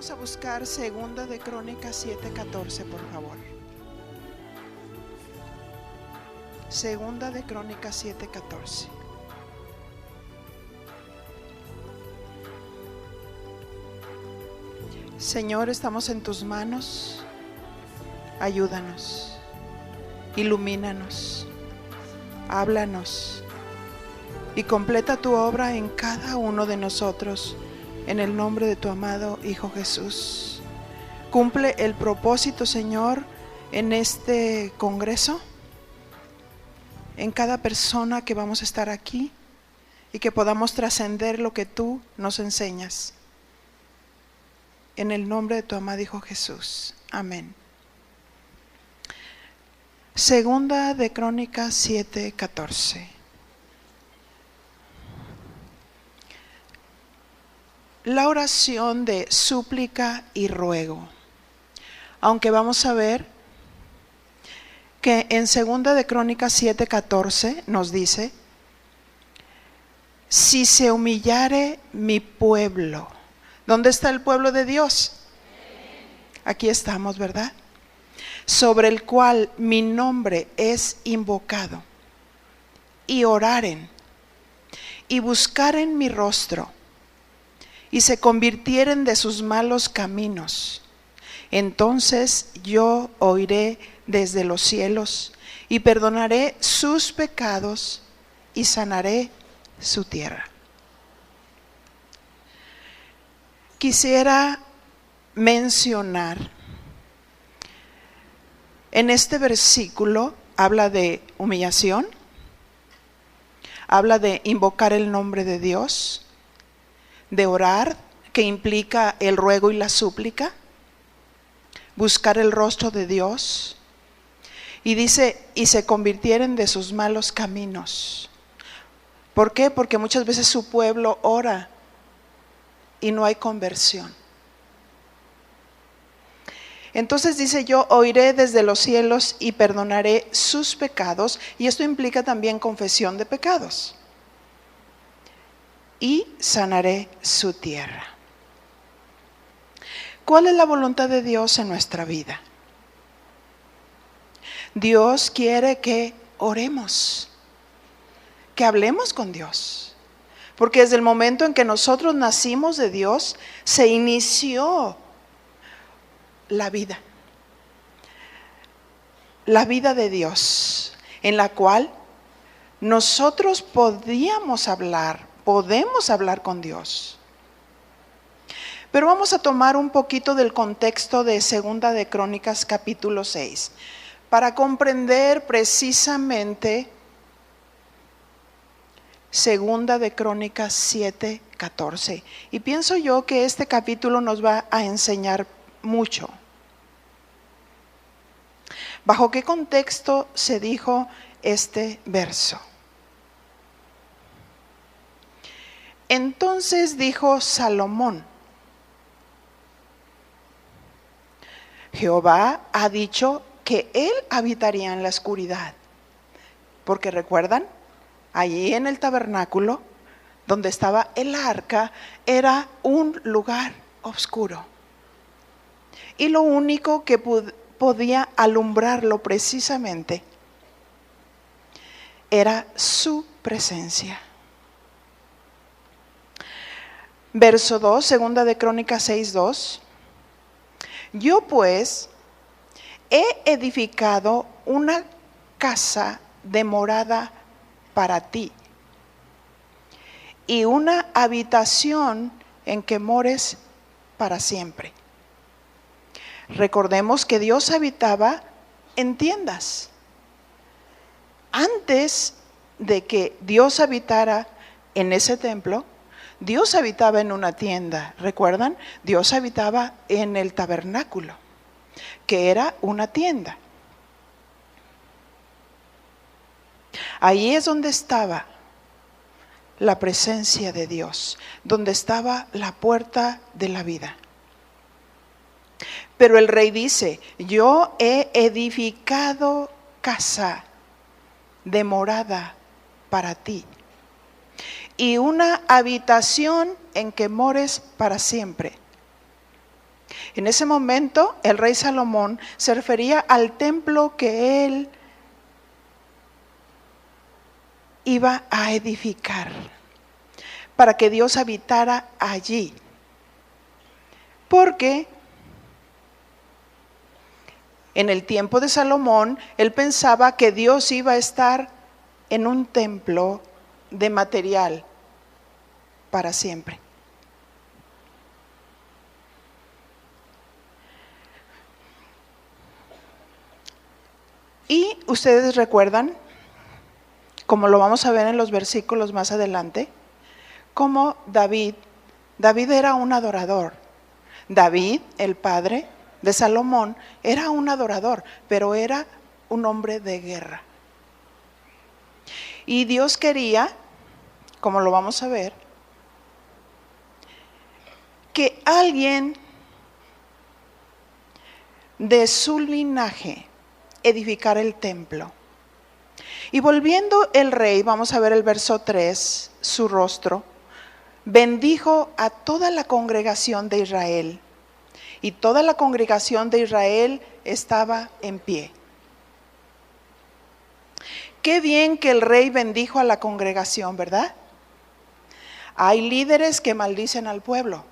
Vamos a buscar Segunda de Crónicas 7:14, por favor. Segunda de Crónicas 7:14. Señor, estamos en tus manos. Ayúdanos, ilumínanos, háblanos y completa tu obra en cada uno de nosotros, en el nombre de tu amado Hijo Jesús. Cumple el propósito, Señor, en este congreso, en cada persona que vamos a estar aquí, y que podamos trascender lo que tú nos enseñas. En el nombre de tu amado Hijo Jesús. Amén. Segunda de Crónicas 7:14. La oración de súplica y ruego. Aunque vamos a ver que en Segunda de Crónicas 7:14 nos dice: si se humillare mi pueblo. ¿Dónde está el pueblo de Dios? Aquí estamos, ¿verdad? Sobre el cual mi nombre es invocado, y oraren, y buscaren mi rostro, y se convirtieren de sus malos caminos, entonces yo oiré desde los cielos, y perdonaré sus pecados, y sanaré su tierra. Quisiera mencionar, en este versículo habla de humillación, habla de invocar el nombre de Dios, de orar, que implica el ruego y la súplica, buscar el rostro de Dios, y dice, y se convirtieren de sus malos caminos. ¿Por qué? Porque muchas veces su pueblo ora y no hay conversión. Entonces dice, yo oiré desde los cielos y perdonaré sus pecados, y esto implica también confesión de pecados, y sanaré su tierra. ¿Cuál es la voluntad de Dios en nuestra vida? Dios quiere que oremos, que hablemos con Dios. Porque desde el momento en que nosotros nacimos de Dios, se inició la vida de Dios, en la cual nosotros podemos hablar con Dios. Pero vamos a tomar un poquito del contexto de Segunda de Crónicas capítulo 6, para comprender precisamente Segunda de Crónicas 7:14. Y pienso yo que este capítulo nos va a enseñar mucho. ¿Bajo qué contexto se dijo este verso? Entonces dijo Salomón: Jehová ha dicho que él habitaría en la oscuridad. Porque recuerdan, allí en el tabernáculo, donde estaba el arca, era un lugar oscuro. Y lo único que podía alumbrarlo precisamente era su presencia. Verso 2, Segunda de Crónicas 6:2. Yo pues he edificado una casa de morada para ti, y una habitación en que mores para siempre. Recordemos que Dios habitaba en tiendas. Antes de que Dios habitara en ese templo, Dios habitaba en una tienda. ¿Recuerdan? Dios habitaba en el tabernáculo, que era una tienda. Ahí es donde estaba la presencia de Dios, donde estaba la puerta de la vida. Pero el rey dice, yo he edificado casa de morada para ti, y una habitación en que mores para siempre. En ese momento, el rey Salomón se refería al templo que él iba a edificar para que Dios habitara allí. Porque en el tiempo de Salomón, él pensaba que Dios iba a estar en un templo de material para siempre. Y ustedes recuerdan, como lo vamos a ver en los versículos más adelante, como David era un adorador. David, el padre de Salomón, era un adorador, pero era un hombre de guerra. Y Dios quería, como lo vamos a ver, que alguien de su linaje edificara el templo. Y volviendo el rey, vamos a ver el verso 3, su rostro, bendijo a toda la congregación de Israel. Y toda la congregación de Israel estaba en pie. Qué bien que el rey bendijo a la congregación, ¿verdad? Hay líderes que maldicen al pueblo.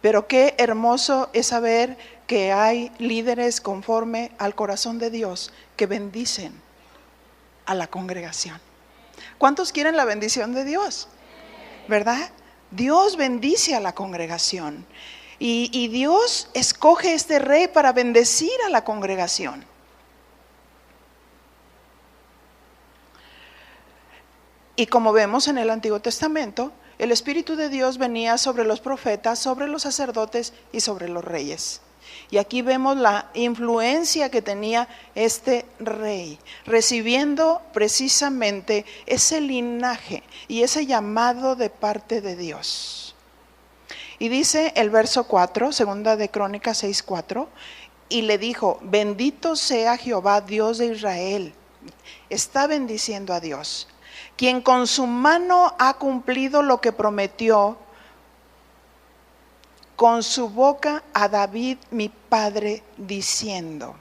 Pero qué hermoso es saber que hay líderes conforme al corazón de Dios que bendicen a la congregación. ¿Cuántos quieren la bendición de Dios? ¿Verdad? Dios bendice a la congregación y Dios escoge este rey para bendecir a la congregación. Y como vemos en el Antiguo Testamento, el Espíritu de Dios venía sobre los profetas, sobre los sacerdotes y sobre los reyes. Y aquí vemos la influencia que tenía este rey, recibiendo precisamente ese linaje y ese llamado de parte de Dios. Y dice el verso 4, segunda de Crónicas 6:4, y le dijo: bendito sea Jehová, Dios de Israel. Está bendiciendo a Dios, quien con su mano ha cumplido lo que prometió con su boca a David mi padre, diciendo.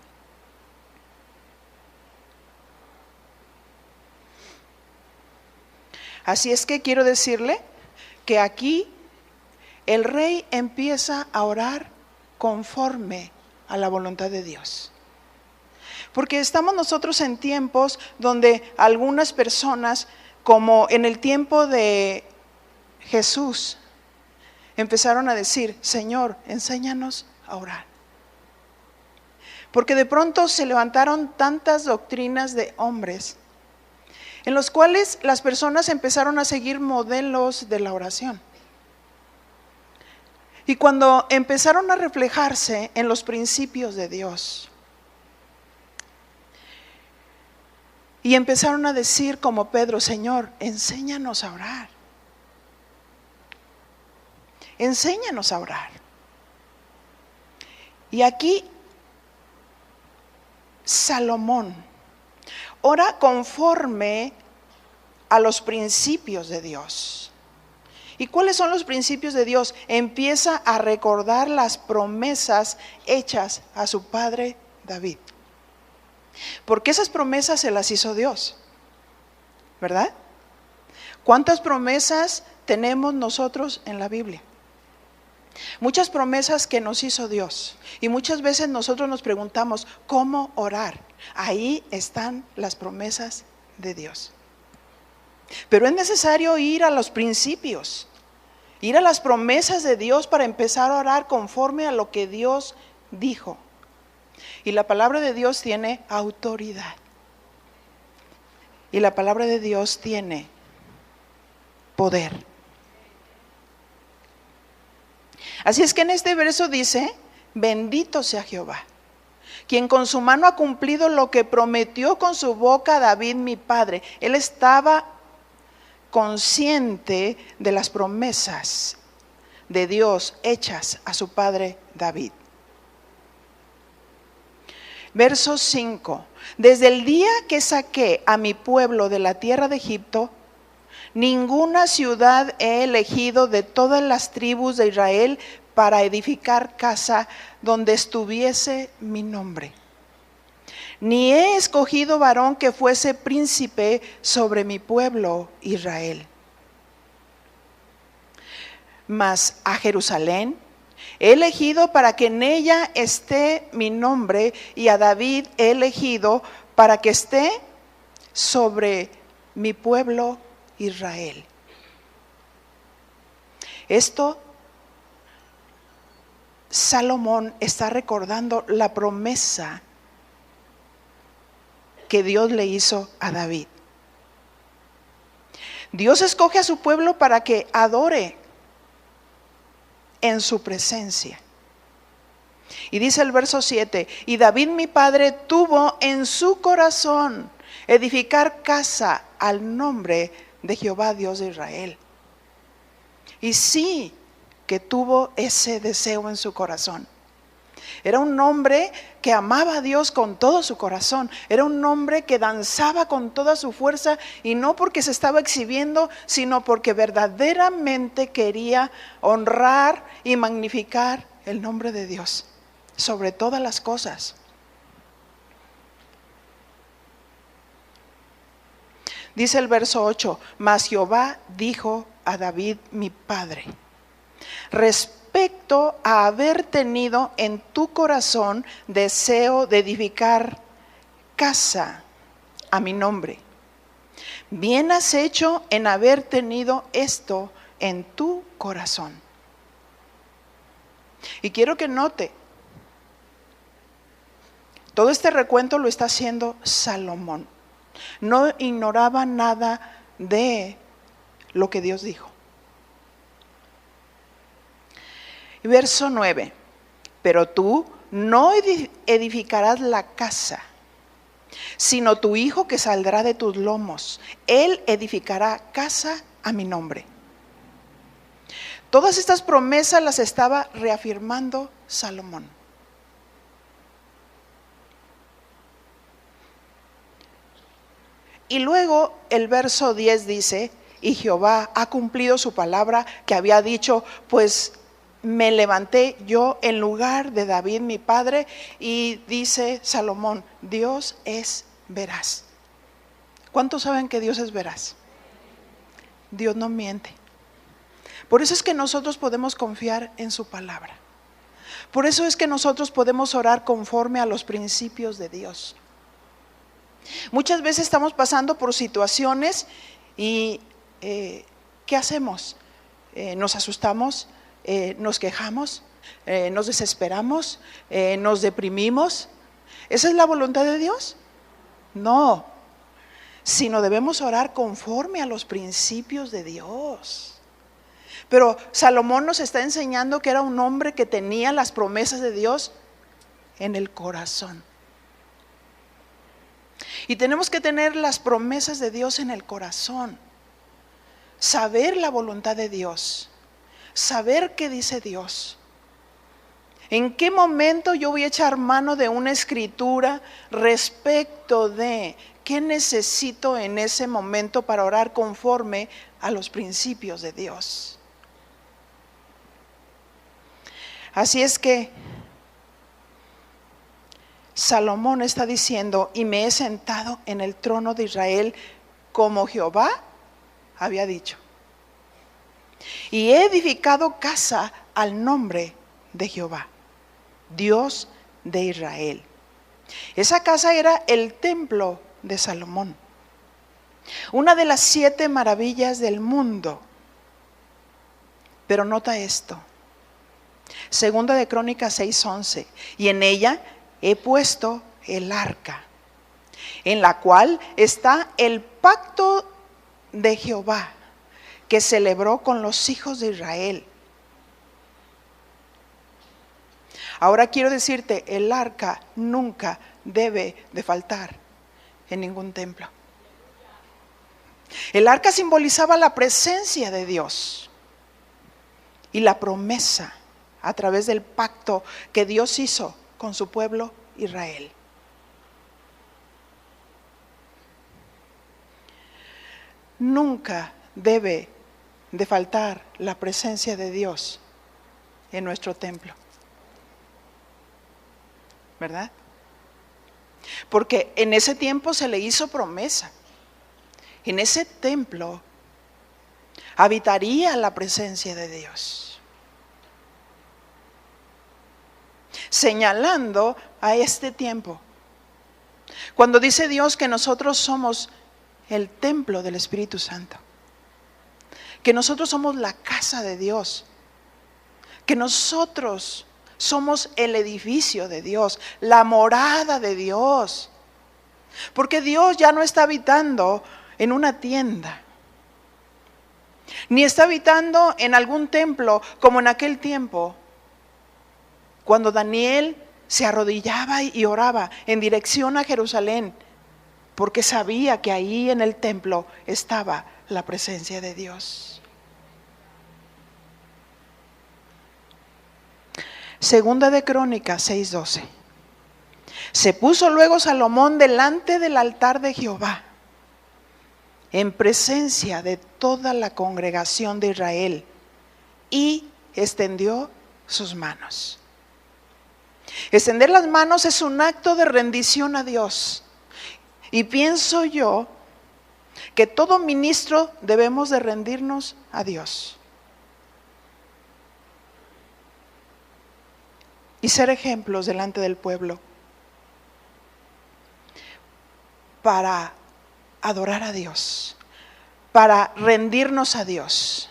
Así es que quiero decirle que aquí el rey empieza a orar conforme a la voluntad de Dios. Porque estamos nosotros en tiempos donde algunas personas, como en el tiempo de Jesús, empezaron a decir: Señor, enséñanos a orar. Porque de pronto se levantaron tantas doctrinas de hombres en los cuales las personas empezaron a seguir modelos de la oración. Y cuando empezaron a reflejarse en los principios de Dios, y empezaron a decir como Pedro: Señor, enséñanos a orar. Enséñanos a orar. Y aquí Salomón ora conforme a los principios de Dios. ¿Y cuáles son los principios de Dios? Empieza a recordar las promesas hechas a su padre David. Porque esas promesas se las hizo Dios, ¿verdad? ¿Cuántas promesas tenemos nosotros en la Biblia? Muchas promesas que nos hizo Dios. Y muchas veces nosotros nos preguntamos: ¿cómo orar? Ahí están las promesas de Dios. Pero es necesario ir a los principios, ir a las promesas de Dios para empezar a orar conforme a lo que Dios dijo. Y la palabra de Dios tiene autoridad. Y la palabra de Dios tiene poder. Así es que en este verso dice: bendito sea Jehová, quien con su mano ha cumplido lo que prometió con su boca a David mi padre. Él estaba consciente de las promesas de Dios hechas a su padre David. Verso 5. Desde el día que saqué a mi pueblo de la tierra de Egipto, ninguna ciudad he elegido de todas las tribus de Israel para edificar casa donde estuviese mi nombre. Ni he escogido varón que fuese príncipe sobre mi pueblo Israel. Mas a Jerusalén he elegido para que en ella esté mi nombre, y a David he elegido para que esté sobre mi pueblo Israel. Esto, Salomón está recordando la promesa que Dios le hizo a David. Dios escoge a su pueblo para que adore en su presencia. Y dice el verso 7, y David mi padre tuvo en su corazón edificar casa al nombre de Jehová Dios de Israel. Y sí que tuvo ese deseo en su corazón. Era un hombre que amaba a Dios con todo su corazón. Era un hombre que danzaba con toda su fuerza, y no porque se estaba exhibiendo, sino porque verdaderamente quería honrar y magnificar el nombre de Dios sobre todas las cosas. Dice el verso 8, mas Jehová dijo a David mi padre, respecto a haber tenido en tu corazón deseo de edificar casa a mi nombre, bien has hecho en haber tenido esto en tu corazón. Y quiero que note, todo este recuento lo está haciendo Salomón. No ignoraba nada de lo que Dios dijo. Verso 9, pero tú no edificarás la casa, sino tu hijo que saldrá de tus lomos. Él edificará casa a mi nombre. Todas estas promesas las estaba reafirmando Salomón. Y luego el verso 10 dice, y Jehová ha cumplido su palabra que había dicho, pues me levanté yo en lugar de David mi padre. Y dice Salomón, Dios es veraz. ¿Cuántos saben que Dios es veraz? Dios no miente. Por eso es que nosotros podemos confiar en su palabra. Por eso es que nosotros podemos orar conforme a los principios de Dios. Muchas veces estamos pasando por situaciones y ¿qué hacemos? Nos asustamos, nos quejamos, nos desesperamos, nos deprimimos. ¿Esa es la voluntad de Dios? No, sino debemos orar conforme a los principios de Dios. Pero Salomón nos está enseñando que era un hombre que tenía las promesas de Dios en el corazón. Y tenemos que tener las promesas de Dios en el corazón. Saber la voluntad de Dios. Saber qué dice Dios. ¿En qué momento yo voy a echar mano de una escritura respecto de qué necesito en ese momento para orar conforme a los principios de Dios? Así es que Salomón está diciendo, y me he sentado en el trono de Israel como Jehová había dicho. Y he edificado casa al nombre de Jehová, Dios de Israel. Esa casa era el templo de Salomón, una de las 7 maravillas del mundo. Pero nota esto, Segunda de Crónicas 6:11, y en ella he puesto el arca, en la cual está el pacto de Jehová que celebró con los hijos de Israel. Ahora quiero decirte, el arca nunca debe de faltar en ningún templo. El arca simbolizaba la presencia de Dios y la promesa a través del pacto que Dios hizo con su pueblo Israel. Nunca debe de faltar la presencia de Dios en nuestro templo. ¿Verdad? Porque en ese tiempo se le hizo promesa. En ese templo habitaría la presencia de Dios, señalando a este tiempo. Cuando dice Dios que nosotros somos el templo del Espíritu Santo, que nosotros somos la casa de Dios, que nosotros somos el edificio de Dios, la morada de Dios, porque Dios ya no está habitando en una tienda, ni está habitando en algún templo como en aquel tiempo, cuando Daniel se arrodillaba y oraba en dirección a Jerusalén, porque sabía que ahí en el templo estaba la presencia de Dios. Segunda de Crónicas 6:12. Se puso luego Salomón delante del altar de Jehová, en presencia de toda la congregación de Israel, y extendió sus manos. Extender las manos es un acto de rendición a Dios. Y pienso yo que todo ministro debemos de rendirnos a Dios y ser ejemplos delante del pueblo para adorar a Dios, para rendirnos a Dios.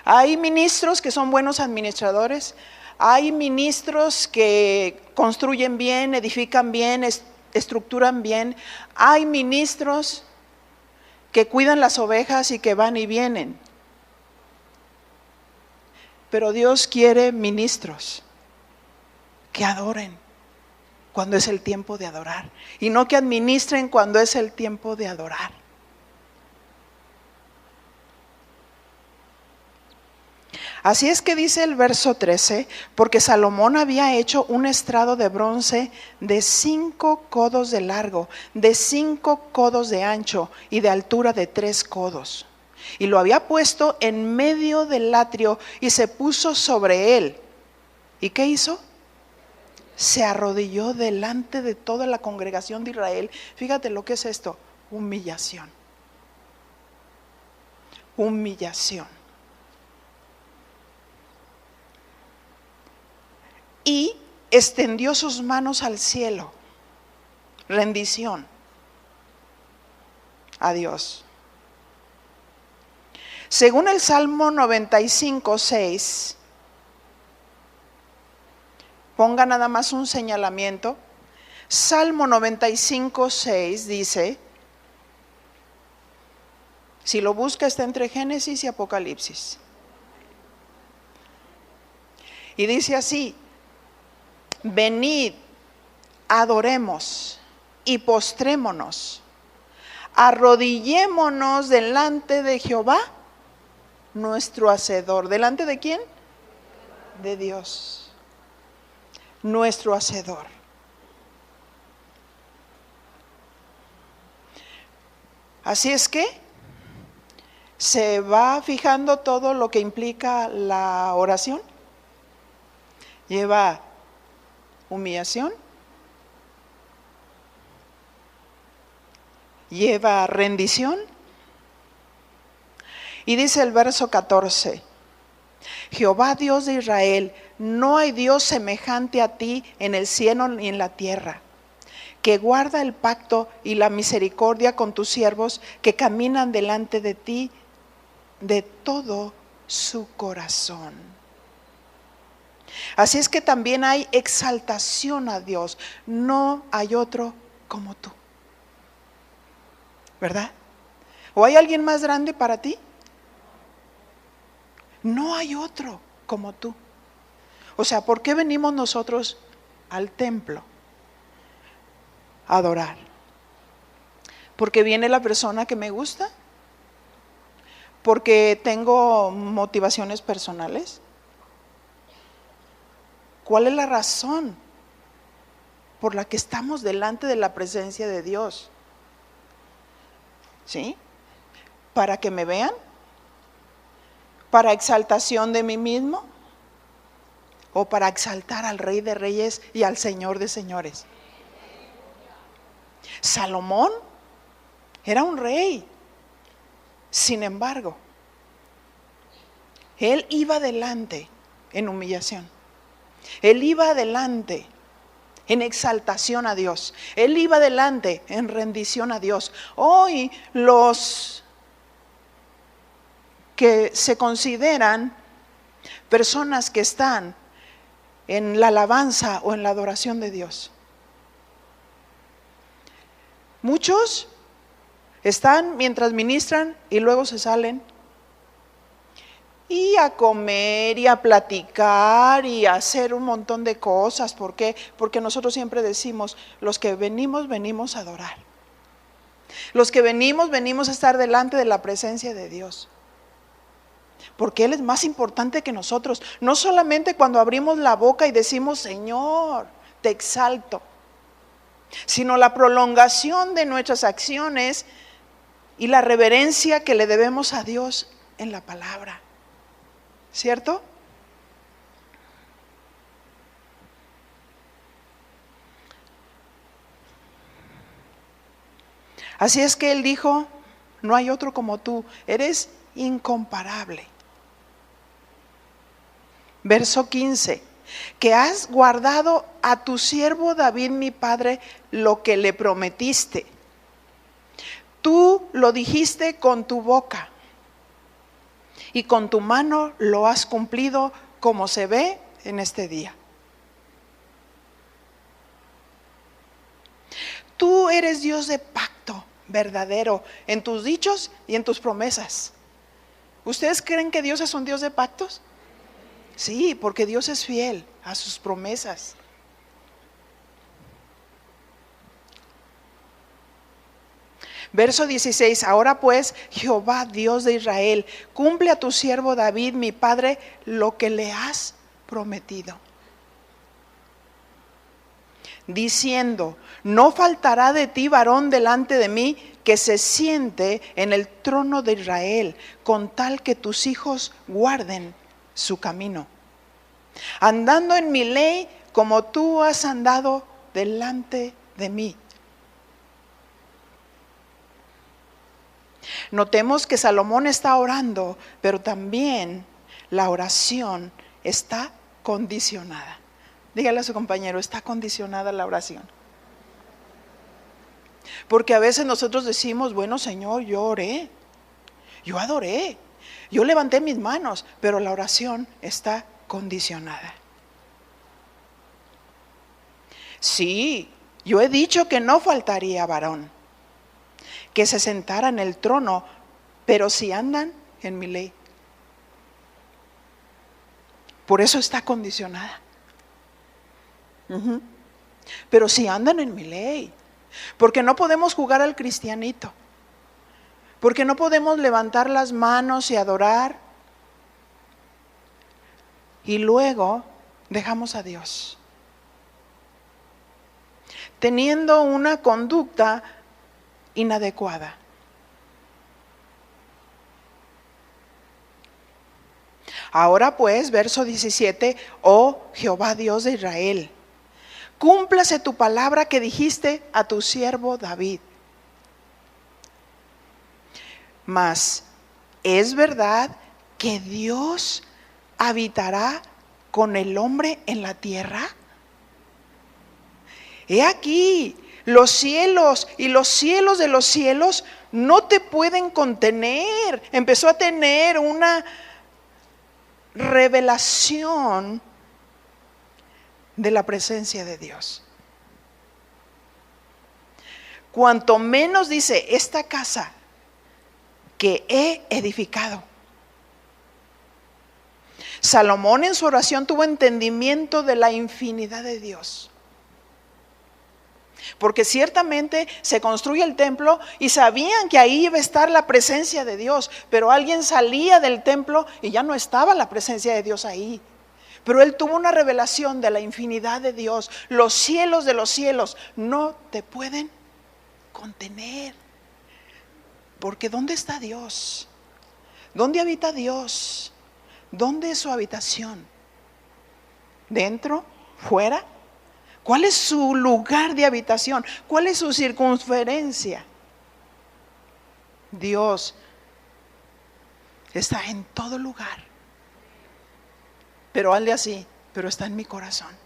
Hay ministros que son buenos administradores, hay ministros que construyen bien, edifican bien, estructuran bien, hay ministros que cuidan las ovejas y que van y vienen. Pero Dios quiere ministros que adoren cuando es el tiempo de adorar, y no que administren cuando es el tiempo de adorar. Así es que dice el verso 13, porque Salomón había hecho un estrado de bronce de 5 codos de largo, de 5 codos de ancho y de altura de 3 codos. Y lo había puesto en medio del atrio y se puso sobre él. ¿Y qué hizo? Se arrodilló delante de toda la congregación de Israel. Fíjate lo que es esto, humillación. Humillación. Y extendió sus manos al cielo. Rendición a Dios. Según el Salmo 95:6, ponga nada más un señalamiento. Salmo 95:6 dice, si lo busca está entre Génesis y Apocalipsis. Y dice así: venid, adoremos y postrémonos, arrodillémonos delante de Jehová, nuestro Hacedor. ¿Delante de quién? De Dios, nuestro Hacedor. Así es que se va fijando todo lo que implica la oración. Lleva humillación, lleva rendición. Y dice el verso 14, Jehová Dios de Israel, no hay Dios semejante a ti en el cielo ni en la tierra, que guarda el pacto y la misericordia con tus siervos que caminan delante de ti de todo su corazón. Así es que también hay exaltación a Dios. No hay otro como tú, ¿verdad? ¿O hay alguien más grande para ti? No hay otro como tú. O sea, ¿por qué venimos nosotros al templo a adorar? ¿Porque viene la persona que me gusta? ¿Porque tengo motivaciones personales? ¿Cuál es la razón por la que estamos delante de la presencia de Dios? ¿Sí? ¿Para que me vean? ¿Para exaltación de mí mismo? o para exaltar al Rey de Reyes y al Señor de Señores? Salomón era un rey. Sin embargo, él iba adelante en humillación. Él iba adelante en exaltación a Dios. Él iba adelante en rendición a Dios. Hoy los que se consideran personas que están en la alabanza o en la adoración de Dios, muchos están mientras ministran y luego se salen y a comer y a platicar y a hacer un montón de cosas. ¿Por qué? Porque nosotros siempre decimos, los que venimos, venimos a adorar. Los que venimos, venimos a estar delante de la presencia de Dios. Porque Él es más importante que nosotros. No solamente cuando abrimos la boca y decimos, Señor, te exalto, sino la prolongación de nuestras acciones y la reverencia que le debemos a Dios en la palabra. ¿Cierto? Así es que Él dijo, no hay otro como tú, eres incomparable. Verso 15, que has guardado a tu siervo David mi padre lo que le prometiste. Tú lo dijiste con tu boca y con tu mano lo has cumplido, como se ve en este día. Tú eres Dios de pacto verdadero en tus dichos y en tus promesas. ¿Ustedes creen que Dios es un Dios de pactos? Sí, porque Dios es fiel a sus promesas. Verso 16, ahora pues, Jehová Dios de Israel, cumple a tu siervo David, mi padre, lo que le has prometido. Diciendo, no faltará de ti varón delante de mí que se siente en el trono de Israel, con tal que tus hijos guarden su camino, andando en mi ley como tú has andado delante de mí. Notemos que Salomón está orando, pero también la oración está condicionada. Dígale a su compañero, está condicionada la oración. Porque a veces nosotros decimos, bueno Señor, yo oré, yo adoré, yo levanté mis manos, pero la oración está condicionada. Sí, yo he dicho que no faltaría varón que se sentara en el trono, pero si andan en mi ley. Por eso está condicionada. Pero si andan en mi ley, porque no podemos jugar al cristianito, porque no podemos levantar las manos y adorar y luego dejamos a Dios, teniendo una conducta inadecuada. Ahora pues, verso 17, oh Jehová Dios de Israel, cúmplase tu palabra que dijiste a tu siervo David. Mas, ¿es verdad que Dios habitará con el hombre en la tierra? He aquí, los cielos y los cielos de los cielos no te pueden contener. Empezó a tener una revelación de la presencia de Dios. Cuanto menos dice, esta casa que he edificado. Salomón en su oración tuvo entendimiento de la infinidad de Dios. Porque ciertamente se construye el templo y sabían que ahí iba a estar la presencia de Dios, pero alguien salía del templo y ya no estaba la presencia de Dios ahí. Pero él tuvo una revelación de la infinidad de Dios. Los cielos de los cielos no te pueden contener. Porque ¿dónde está Dios? ¿Dónde habita Dios? ¿Dónde es su habitación? ¿Dentro? ¿Fuera? ¿Cuál es su lugar de habitación? ¿Cuál es su circunferencia? Dios está en todo lugar. Pero hazle así, pero está en mi corazón.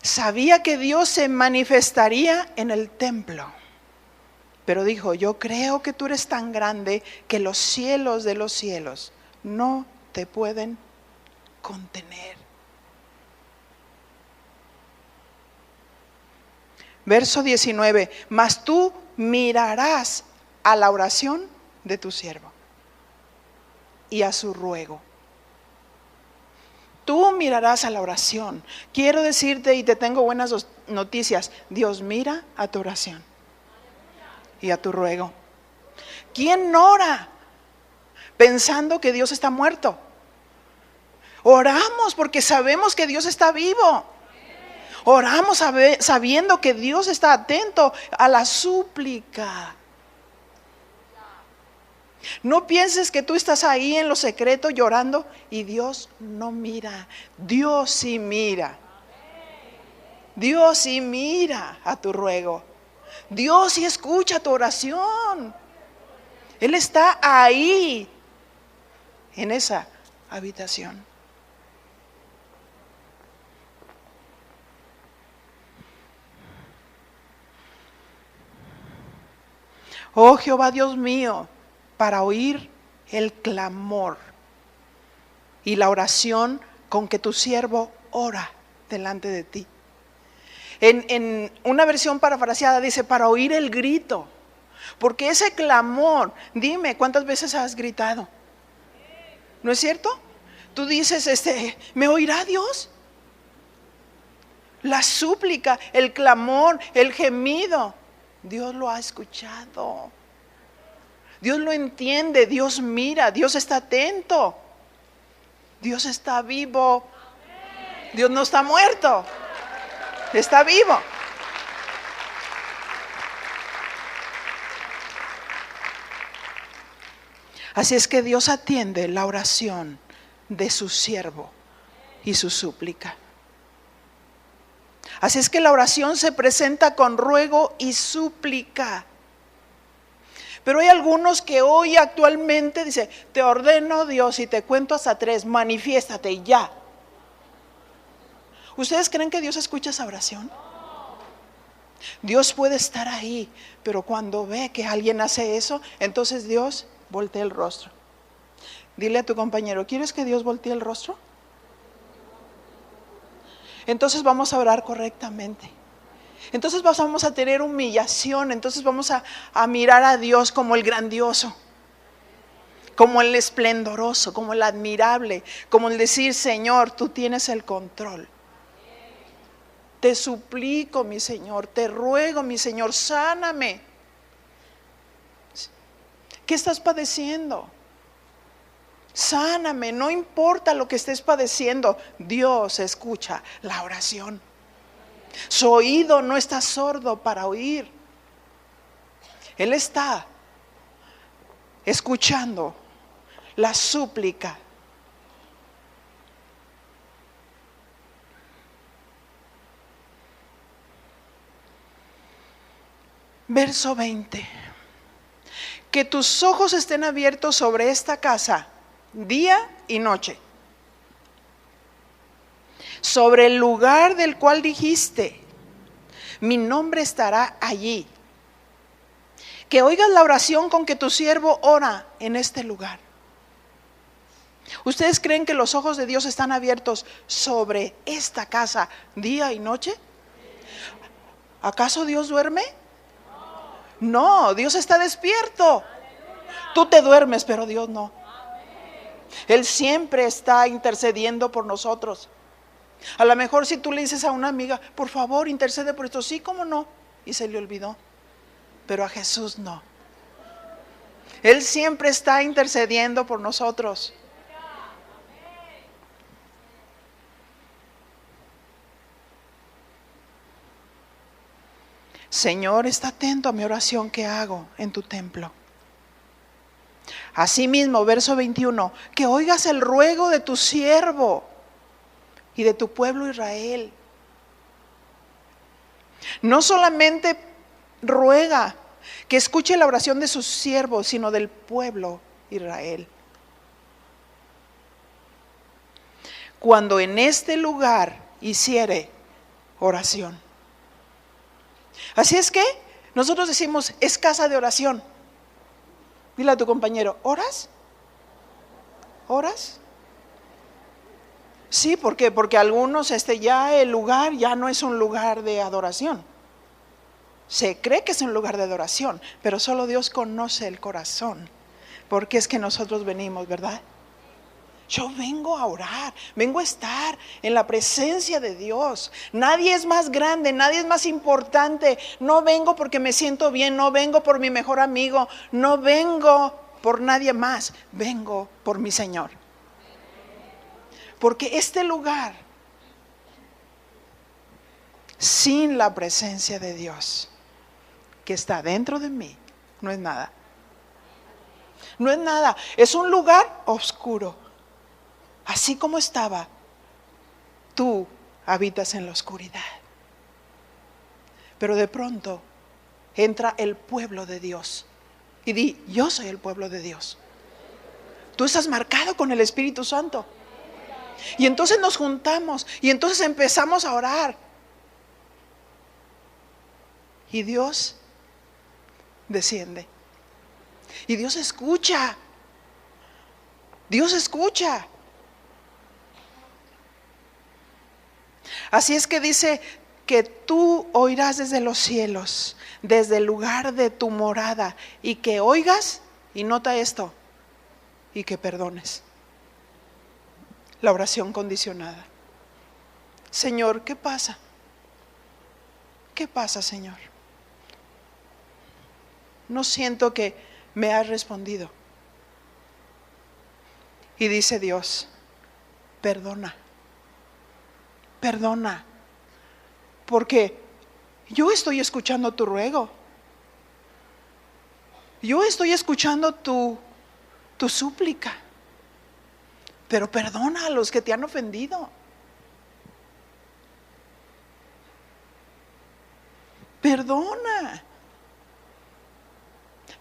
Sabía que Dios se manifestaría en el templo. Pero dijo, yo creo que tú eres tan grande que los cielos de los cielos no te pueden contener. Verso 19, mas tú mirarás a la oración de tu siervo y a su ruego. Tú mirarás a la oración. Quiero decirte, y te tengo buenas noticias, Dios mira a tu oración y a tu ruego. ¿Quién ora pensando que Dios está muerto? Oramos porque sabemos que Dios está vivo. Oramos sabiendo que Dios está atento a la súplica. No pienses que tú estás ahí en lo secreto llorando y Dios no mira. Dios sí mira. Dios sí mira a tu ruego. Dios sí escucha tu oración. Él está ahí, en esa habitación. Oh Jehová Dios mío, para oír el clamor y la oración con que tu siervo ora delante de ti. En una versión parafraseada dice, para oír el grito. Porque ese clamor, dime, ¿cuántas veces has gritado? ¿No es cierto? Tú dices, ¿me oirá Dios? La súplica, el clamor, el gemido, Dios lo ha escuchado. Dios lo entiende, Dios mira, Dios está atento. Dios está vivo. Dios no está muerto. Está vivo. Así es que Dios atiende la oración de su siervo y su súplica. Así es que la oración se presenta con ruego y súplica. Pero hay algunos que hoy actualmente dicen, te ordeno Dios y te cuento hasta 3, manifiéstate ya. ¿Ustedes creen que Dios escucha esa oración? Dios puede estar ahí, pero cuando ve que alguien hace eso, entonces Dios voltea el rostro. Dile a tu compañero, ¿quieres que Dios voltee el rostro? Entonces vamos a orar correctamente. Entonces vamos a tener humillación. Entonces vamos a mirar a Dios como el grandioso, como el esplendoroso, como el admirable, como el decir, Señor, tú tienes el control. Te suplico, mi Señor, te ruego, mi Señor, sáname. ¿Qué estás padeciendo? Sáname, no importa lo que estés padeciendo, Dios escucha la oración. Su oído no está sordo para oír. Él está escuchando la súplica. Verso 20. Que tus ojos estén abiertos sobre esta casa, día y noche. Sobre el lugar del cual dijiste, mi nombre estará allí. Que oigas la oración con que tu siervo ora en este lugar. ¿Ustedes creen que los ojos de Dios están abiertos sobre esta casa día y noche? ¿Acaso Dios duerme? No, Dios está despierto. Tú te duermes, pero Dios no. Él siempre está intercediendo por nosotros. A lo mejor si tú le dices a una amiga, por favor, intercede por esto, sí, cómo no, y se le olvidó. Pero a Jesús no. Él siempre está intercediendo por nosotros. Señor, está atento a mi oración que hago en tu templo. Asimismo, verso 21, que oigas el ruego de tu siervo y de tu pueblo Israel. No solamente ruega que escuche la oración de sus siervos, sino del pueblo Israel. Cuando en este lugar hiciere oración. Así es que nosotros decimos, es casa de oración. Dile a tu compañero, ¿oras? ¿Oras? Sí, ¿por qué? Porque algunos ya el lugar ya no es un lugar de adoración. Se cree que es un lugar de adoración, pero solo Dios conoce el corazón. Porque es que nosotros venimos, ¿verdad? Yo vengo a orar, vengo a estar en la presencia de Dios. Nadie es más grande, nadie es más importante. No vengo porque me siento bien, no vengo por mi mejor amigo, no vengo por nadie más, vengo por mi Señor. Porque este lugar, sin la presencia de Dios, que está dentro de mí, no es nada. No es nada, es un lugar oscuro. Así como estaba, tú habitas en la oscuridad. Pero de pronto entra el pueblo de Dios. Y di, yo soy el pueblo de Dios. Tú estás marcado con el Espíritu Santo. Y entonces nos juntamos y entonces empezamos a orar. Y Dios desciende. Y Dios escucha. Dios escucha. Así es que dice que tú oirás desde los cielos, desde el lugar de tu morada, y que oigas, y nota esto, y que perdones. La oración condicionada. Señor, ¿qué pasa? ¿Qué pasa, Señor? No siento que me has respondido. Y dice Dios, perdona. Perdona. Porque yo estoy escuchando tu ruego. Yo estoy escuchando tu súplica. Pero perdona a los que te han ofendido. Perdona.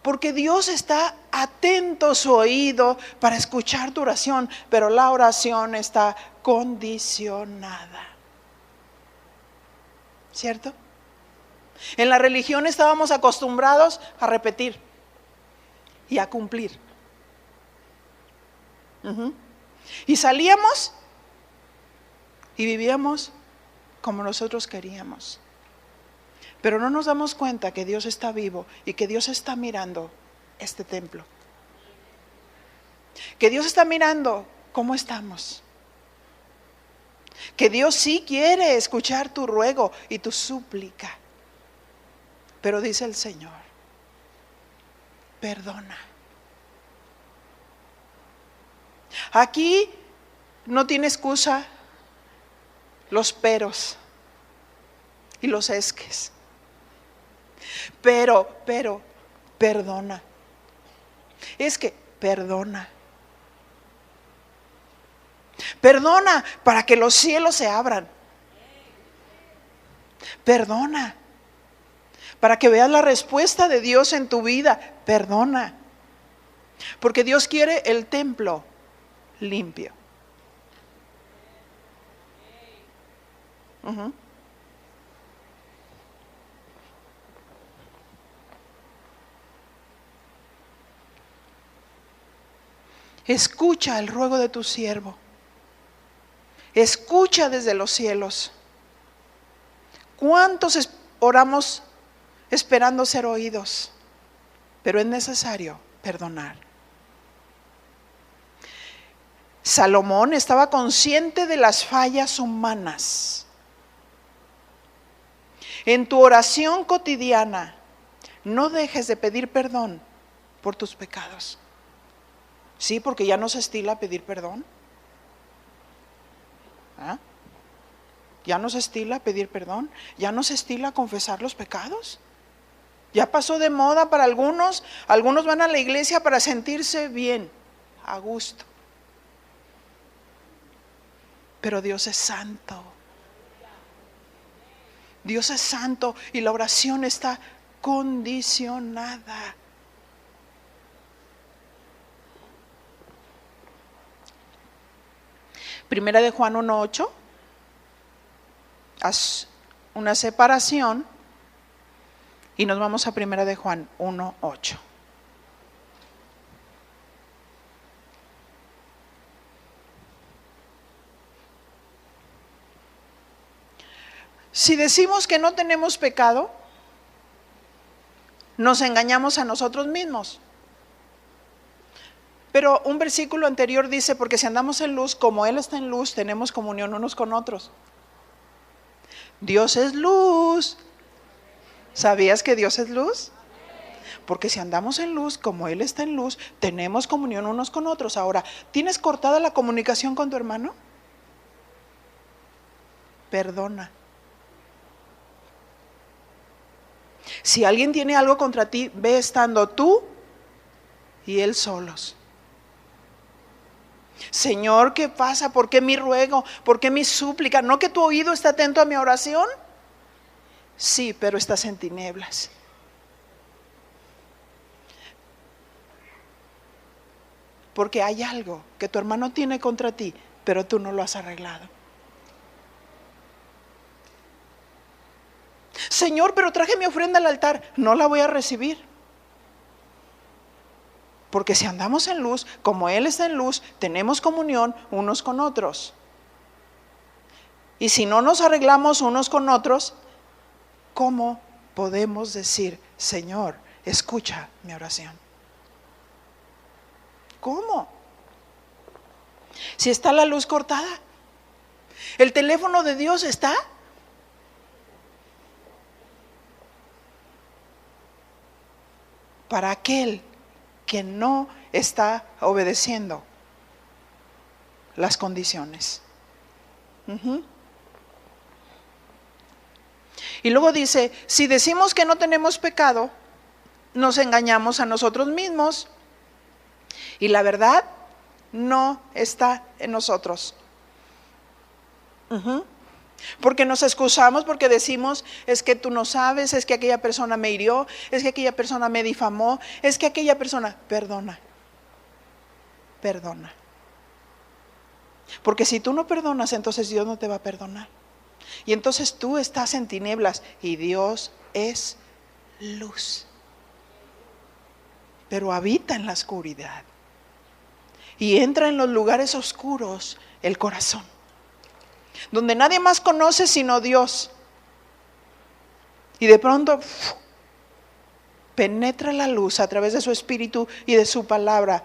Porque Dios está atento su oído para escuchar tu oración, pero la oración está condicionada. ¿Cierto? En la religión estábamos acostumbrados a repetir y a cumplir. Y salíamos y vivíamos como nosotros queríamos. Pero no nos damos cuenta que Dios está vivo y que Dios está mirando este templo. Que Dios está mirando cómo estamos. Que Dios sí quiere escuchar tu ruego y tu súplica. Pero dice el Señor, perdona. Aquí no tiene excusa los peros y los esques. Pero, perdona. Es que perdona. Perdona para que los cielos se abran. Perdona para que veas la respuesta de Dios en tu vida. Perdona. Porque Dios quiere el templo limpio. Escucha el ruego de tu siervo. Escucha desde los cielos. ¿Cuántos oramos esperando ser oídos? Pero es necesario perdonar. Salomón estaba consciente de las fallas humanas. En tu oración cotidiana, no dejes de pedir perdón por tus pecados. Sí, porque ya no se estila pedir perdón. ¿Ah? Ya no se estila pedir perdón. Ya no se estila confesar los pecados. Ya pasó de moda para algunos. Algunos van a la iglesia para sentirse bien, a gusto. Pero Dios es santo. Dios es santo y la oración está condicionada. Primera de Juan 1:8. Haz una separación y nos vamos a Primera de Juan 1:8. Si decimos que no tenemos pecado, nos engañamos a nosotros mismos. Pero un versículo anterior dice, porque si andamos en luz, como Él está en luz, tenemos comunión unos con otros. Dios es luz. ¿Sabías que Dios es luz? Porque si andamos en luz, como Él está en luz, tenemos comunión unos con otros. Ahora, ¿tienes cortada la comunicación con tu hermano? Perdona. Si alguien tiene algo contra ti, ve estando tú y él solos. Señor, ¿qué pasa? ¿Por qué mi ruego? ¿Por qué mi súplica? ¿No que tu oído está atento a mi oración? Sí, pero estás en tinieblas. Porque hay algo que tu hermano tiene contra ti, pero tú no lo has arreglado. Señor, pero traje mi ofrenda al altar, no la voy a recibir. Porque si andamos en luz, como Él está en luz, tenemos comunión unos con otros. Y si no nos arreglamos unos con otros, ¿cómo podemos decir, Señor, escucha mi oración? ¿Cómo? Si está la luz cortada, el teléfono de Dios está. Para aquel que no está obedeciendo las condiciones. Y luego dice, si decimos que no tenemos pecado, nos engañamos a nosotros mismos y la verdad no está en nosotros. Porque nos excusamos, porque decimos, es que tú no sabes, es que aquella persona me hirió, es que aquella persona me difamó, es que aquella persona, perdona. Porque si tú no perdonas, entonces Dios no te va a perdonar. Y entonces tú estás en tinieblas y Dios es luz. Pero habita en la oscuridad. Y entra en los lugares oscuros el corazón, donde nadie más conoce sino Dios. Y de pronto penetra la luz a través de su espíritu y de su palabra,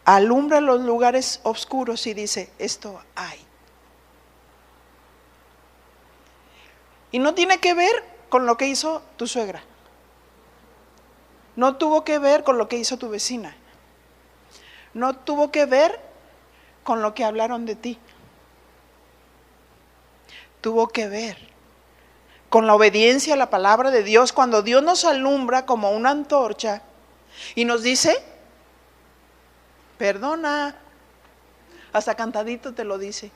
alumbra los lugares oscuros y dice, esto hay. Y no tiene que ver con lo que hizo tu suegra. No tuvo que ver con lo que hizo tu vecina. No tuvo que ver con lo que hablaron de ti. Tuvo que ver con la obediencia a la palabra de Dios, cuando Dios nos alumbra como una antorcha y nos dice, perdona, hasta cantadito te lo dice,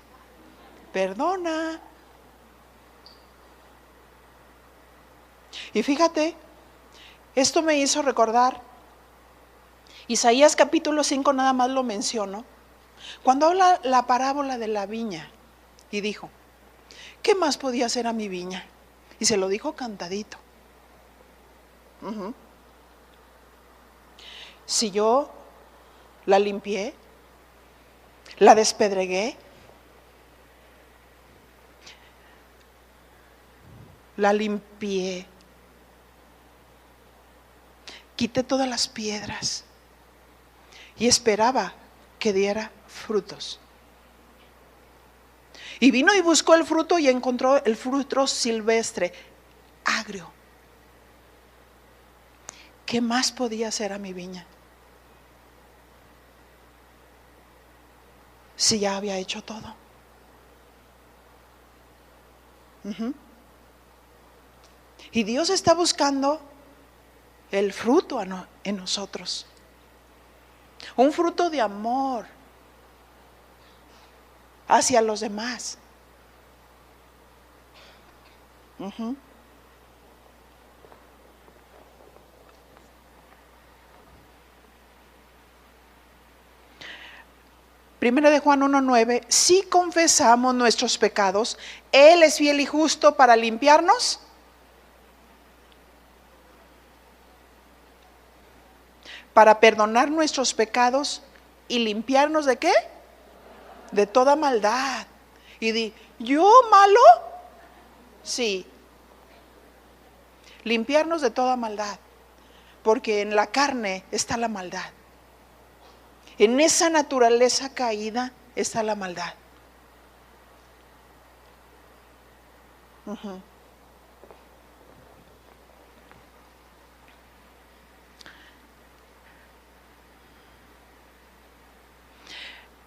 perdona. Y fíjate, esto me hizo recordar, Isaías capítulo 5 nada más lo menciono, cuando habla la parábola de la viña y dijo, ¿qué más podía hacer a mi viña? Y se lo dijo cantadito. Si yo la limpié, la despedregué, la limpié, quité todas las piedras y esperaba que diera frutos. Y vino y buscó el fruto y encontró el fruto silvestre, agrio. ¿Qué más podía hacer a mi viña? Si ya había hecho todo. Y Dios está buscando el fruto en nosotros. Un fruto de amor hacia los demás. Primera de Juan 1:9, si confesamos nuestros pecados, Él es fiel y justo para limpiarnos para perdonar nuestros pecados y limpiarnos ¿de qué? De toda maldad. Y di, ¿yo malo? Sí. Limpiarnos de toda maldad, porque en la carne está la maldad. En esa naturaleza caída está la maldad.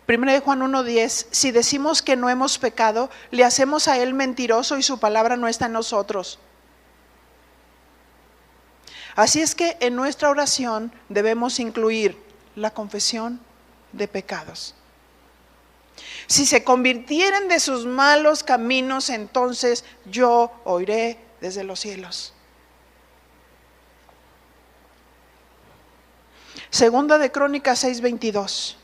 Primera de Juan 1:10, si decimos que no hemos pecado, le hacemos a Él mentiroso y su palabra no está en nosotros. Así es que en nuestra oración debemos incluir la confesión de pecados. Si se convirtieren de sus malos caminos, entonces yo oiré desde los cielos. Segunda de Crónicas 6:22.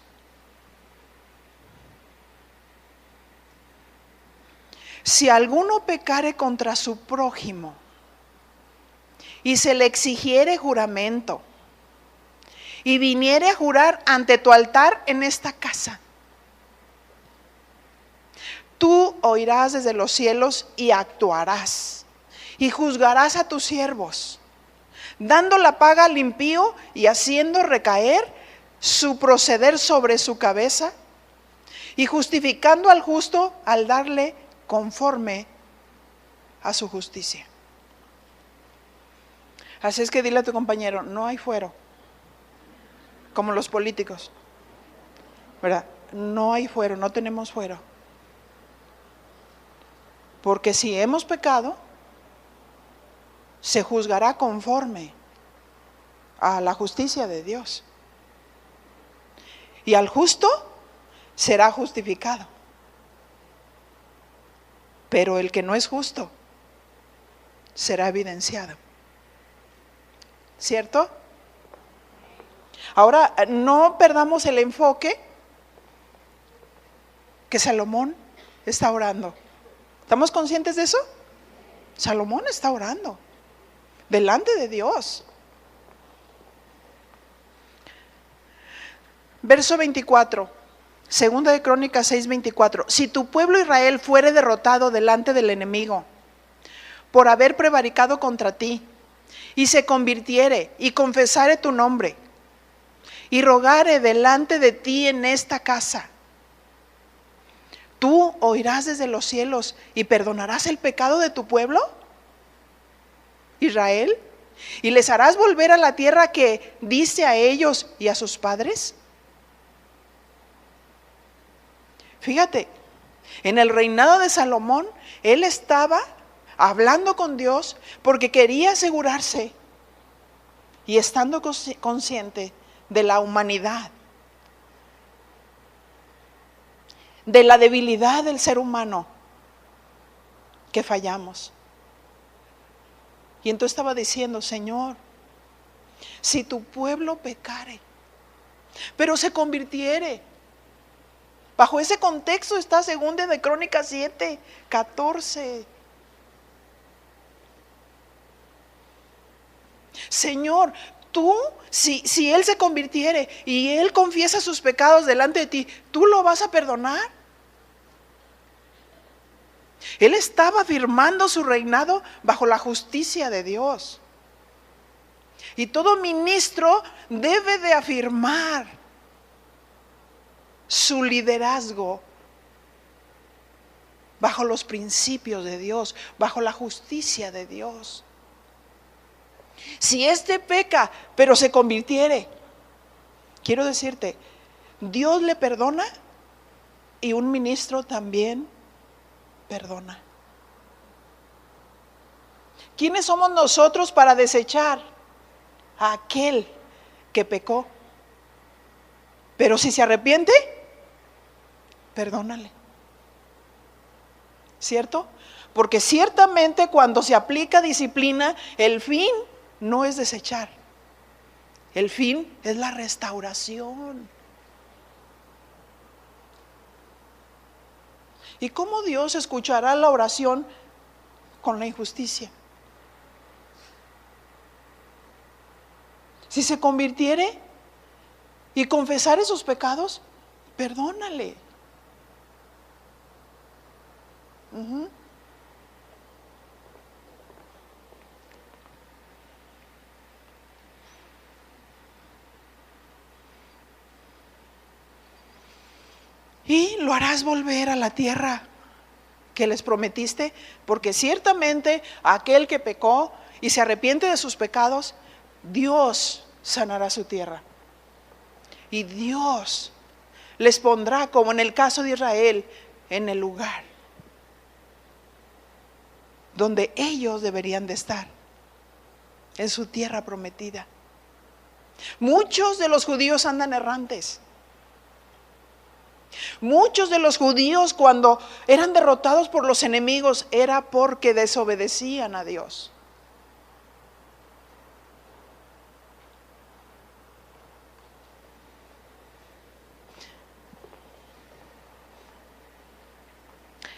Si alguno pecare contra su prójimo y se le exigiere juramento y viniere a jurar ante tu altar en esta casa, tú oirás desde los cielos y actuarás y juzgarás a tus siervos, dando la paga al impío y haciendo recaer su proceder sobre su cabeza, y justificando al justo al darle conforme a su justicia. Así es que dile a tu compañero, no hay fuero, como los políticos, ¿verdad? No hay fuero, no tenemos fuero. Porque si hemos pecado, se juzgará conforme a la justicia de Dios. Y al justo será justificado. Pero el que no es justo será evidenciado. ¿Cierto? Ahora, no perdamos el enfoque que Salomón está orando. ¿Estamos conscientes de eso? Salomón está orando delante de Dios. Verso 24, segunda de Crónicas 6:24. Si tu pueblo Israel fuere derrotado delante del enemigo por haber prevaricado contra ti, y se convirtiere y confesare tu nombre, y rogare delante de ti en esta casa, tú oirás desde los cielos y perdonarás el pecado de tu pueblo, Israel, y les harás volver a la tierra que diste a ellos y a sus padres. Fíjate, en el reinado de Salomón, él estaba hablando con Dios porque quería asegurarse, y estando consciente de la humanidad, de la debilidad del ser humano, que fallamos. Y entonces estaba diciendo, Señor, si tu pueblo pecare, pero se convirtiere. Bajo ese contexto está segunda de Crónicas 7:14. Señor, tú, si él se convirtiere y él confiesa sus pecados delante de ti, ¿tú lo vas a perdonar? Él estaba afirmando su reinado bajo la justicia de Dios. Y todo ministro debe de afirmar su liderazgo bajo los principios de Dios, bajo la justicia de Dios. Si éste peca, pero se convirtiere, quiero decirte, Dios le perdona y un ministro también perdona. ¿Quiénes somos nosotros para desechar a aquel que pecó. Pero si se arrepiente, perdónale. ¿Cierto? Porque ciertamente cuando se aplica disciplina, el fin no es desechar. El fin es la restauración. ¿Y cómo Dios escuchará la oración con la injusticia? Si se convirtiere y confesare sus pecados, perdónale. Y lo harás volver a la tierra que les prometiste, porque ciertamente aquel que pecó y se arrepiente de sus pecados, Dios sanará su tierra. Y Dios les pondrá, como en el caso de Israel, en el lugar donde ellos deberían de estar, en su tierra prometida. Muchos de los judíos andan errantes. Muchos de los judíos, cuando eran derrotados por los enemigos, era porque desobedecían a Dios.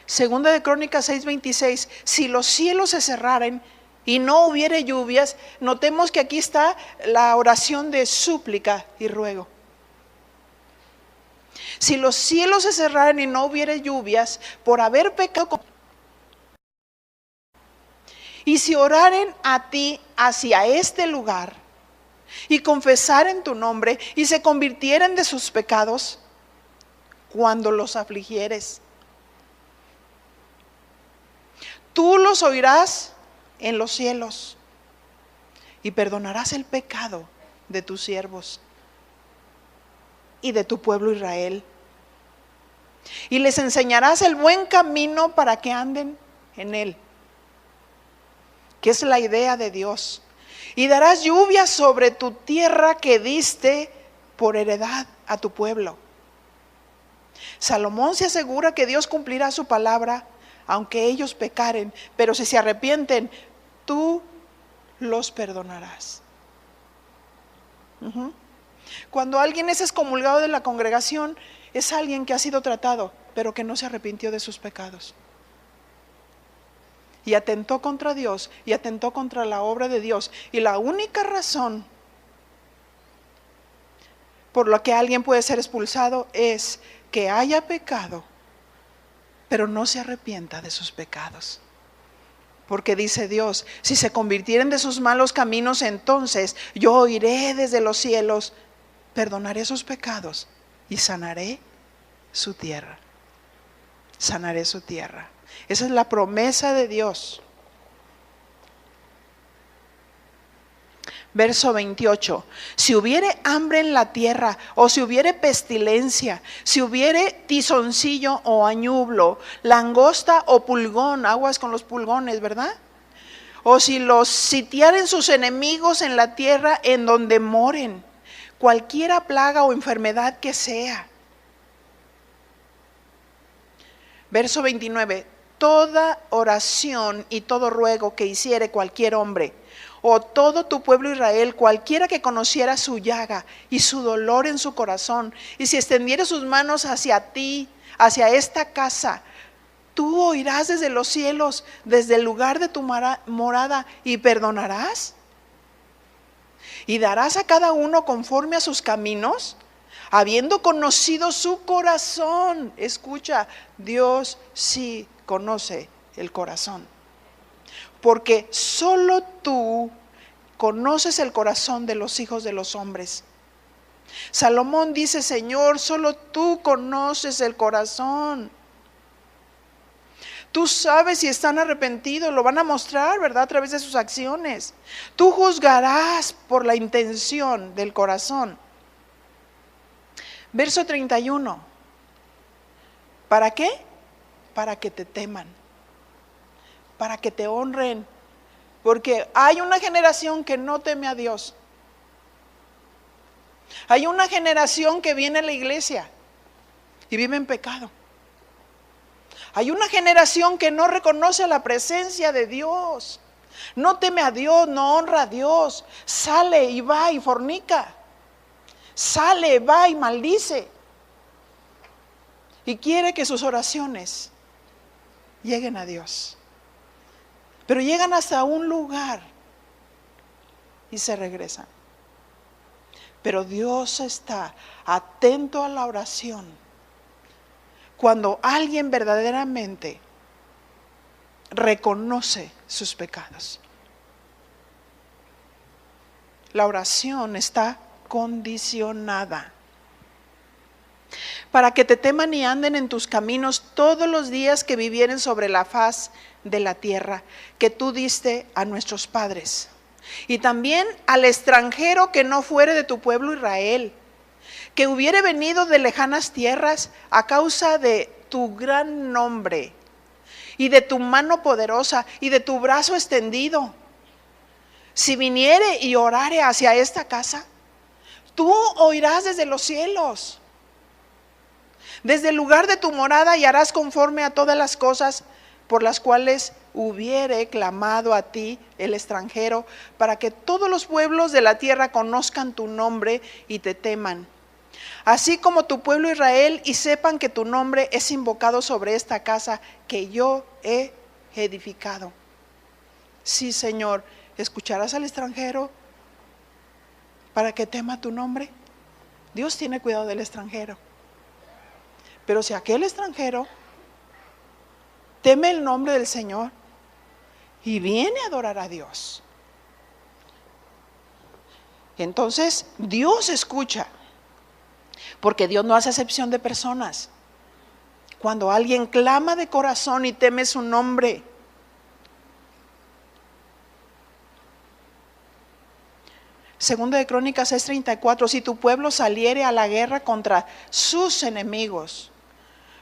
Segunda de Crónicas 6:26, si los cielos se cerraren y no hubiere lluvias, notemos que aquí está la oración de súplica y ruego. Si los cielos se cerraren y no hubiere lluvias por haber pecado, y si oraren a ti hacia este lugar y confesaren tu nombre y se convirtieren de sus pecados, cuando los afligieres, tú los oirás en los cielos y perdonarás el pecado de tus siervos y de tu pueblo Israel, y les enseñarás el buen camino para que anden en él, que es la idea de Dios, y darás lluvia sobre tu tierra que diste por heredad a tu pueblo. Salomón se asegura que Dios cumplirá su palabra, aunque ellos pecaren, pero si se arrepienten, tú los perdonarás. Cuando alguien es excomulgado de la congregación, es alguien que ha sido tratado, pero que no se arrepintió de sus pecados. Y atentó contra Dios, y atentó contra la obra de Dios. Y la única razón por la que alguien puede ser expulsado es que haya pecado, pero no se arrepienta de sus pecados. Porque dice Dios, si se convirtieren de sus malos caminos, entonces yo oiré desde los cielos, perdonaré sus pecados y sanaré su tierra. Sanaré su tierra. Esa es la promesa de Dios. Verso 28, si hubiere hambre en la tierra, o si hubiere pestilencia, si hubiere tizoncillo o añublo, langosta o pulgón, aguas con los pulgones, ¿verdad? O si los sitiaren sus enemigos en la tierra en donde moren, cualquiera plaga o enfermedad que sea. Verso 29, toda oración y todo ruego que hiciere cualquier hombre, o todo tu pueblo Israel, cualquiera que conociera su llaga y su dolor en su corazón, y si extendiere sus manos hacia ti, hacia esta casa, tú oirás desde los cielos, desde el lugar de tu morada, y perdonarás, y darás a cada uno conforme a sus caminos, habiendo conocido su corazón. Escucha, Dios sí conoce el corazón, porque solo tú conoces el corazón de los hijos de los hombres. Salomón dice, Señor, solo tú conoces el corazón. Tú sabes si están arrepentidos, lo van a mostrar, ¿verdad? A través de sus acciones. Tú juzgarás por la intención del corazón. Verso 31. ¿Para qué? Para que te teman, para que te honren, porque hay una generación que no teme a Dios. Hay una generación que viene a la iglesia y vive en pecado. Hay una generación que no reconoce la presencia de Dios, no teme a Dios, no honra a Dios, sale y va y fornica, sale, va y maldice, y quiere que sus oraciones lleguen a Dios, pero llegan hasta un lugar y se regresan. Pero Dios está atento a la oración cuando alguien verdaderamente reconoce sus pecados. La oración está condicionada para que te teman y anden en tus caminos todos los días que vivieren sobre la faz de la tierra que tú diste a nuestros padres, y también al extranjero que no fuere de tu pueblo Israel, que hubiere venido de lejanas tierras a causa de tu gran nombre y de tu mano poderosa y de tu brazo extendido. Si viniere y orare hacia esta casa, tú oirás desde los cielos, desde el lugar de tu morada, y harás conforme a todas las cosas por las cuales hubiere clamado a ti el extranjero, para que todos los pueblos de la tierra conozcan tu nombre y te teman, así como tu pueblo Israel, y sepan que tu nombre es invocado sobre esta casa que yo he edificado. Sí, Señor, ¿escucharás al extranjero para que tema tu nombre? Dios tiene cuidado del extranjero. Pero si aquel extranjero teme el nombre del Señor y viene a adorar a Dios, entonces Dios escucha, porque Dios no hace excepción de personas. Cuando alguien clama de corazón y teme su nombre, Segunda de Crónicas 6:34, si tu pueblo saliere a la guerra contra sus enemigos,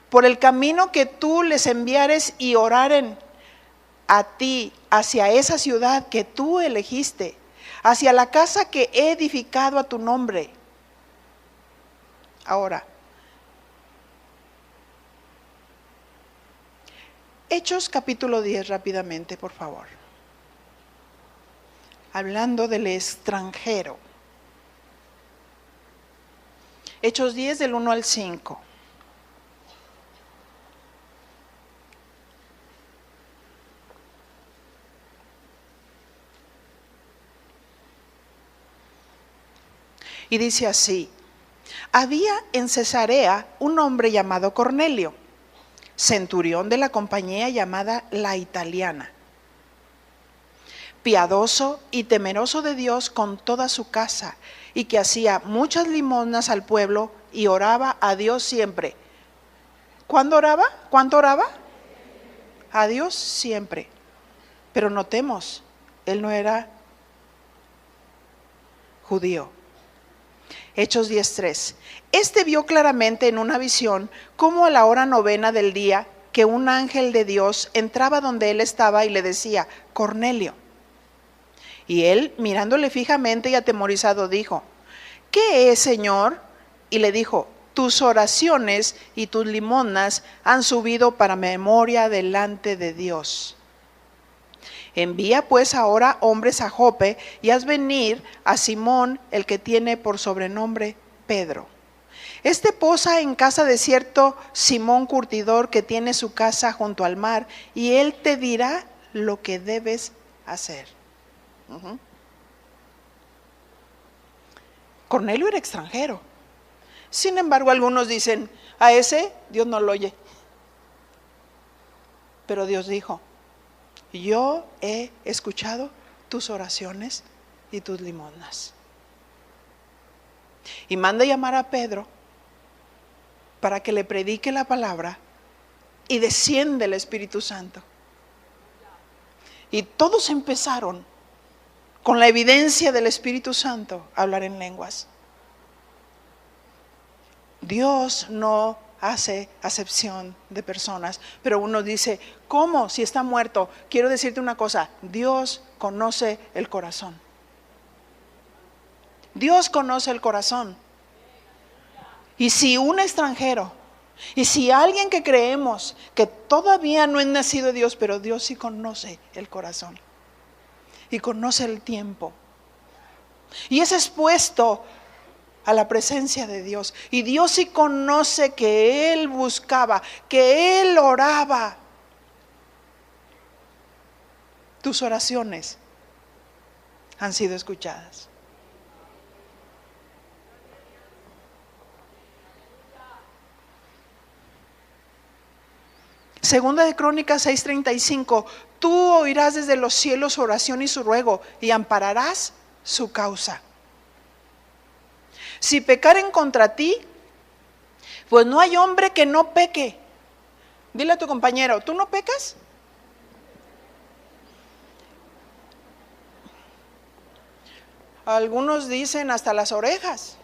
por el camino que tú les enviares, y oraren a ti hacia esa ciudad que tú elegiste, hacia la casa que he edificado a tu nombre. Ahora, Hechos capítulo 10 rápidamente, por favor. Hablando del extranjero. Hechos 10 del 1 al 5. Y dice así: había en Cesarea un hombre llamado Cornelio, centurión de la compañía llamada La Italiana, piadoso y temeroso de Dios con toda su casa, y que hacía muchas limosnas al pueblo y oraba a Dios siempre. ¿Cuándo oraba? ¿Cuánto oraba? A Dios siempre. Pero notemos, él no era judío. Hechos 10:3. Este vio claramente en una visión cómo a la hora 9 del día que un ángel de Dios entraba donde él estaba y le decía: Cornelio. Y él, mirándole fijamente y atemorizado, dijo: ¿qué es, Señor? Y le dijo: tus oraciones y tus limosnas han subido para memoria delante de Dios. Envía pues ahora hombres a Jope, y haz venir a Simón, el que tiene por sobrenombre Pedro. Este posa en casa de cierto Simón curtidor, que tiene su casa junto al mar, y él te dirá lo que debes hacer. Cornelio era extranjero. Sin embargo, algunos dicen: a ese Dios no lo oye. Pero Dios dijo: yo he escuchado tus oraciones y tus limosnas. Y manda llamar a Pedro para que le predique la palabra, y desciende el Espíritu Santo. Y todos empezaron, con la evidencia del Espíritu Santo, a hablar en lenguas. Dios no hace acepción de personas. Pero uno dice: ¿cómo? Si está muerto. Quiero decirte una cosa: Dios conoce el corazón. Dios conoce el corazón. Y si un extranjero, y si alguien que creemos que todavía no es nacido de Dios, pero Dios sí conoce el corazón y conoce el tiempo, y es expuesto a la presencia de Dios, y Dios sí conoce que Él buscaba, que Él oraba, tus oraciones han sido escuchadas. Segunda de Crónicas 6:35, tú oirás desde los cielos su oración y su ruego, y ampararás su causa. Si pecaren contra ti, pues no hay hombre que no peque. Dile a tu compañero, ¿tú no pecas? Algunos dicen hasta las orejas.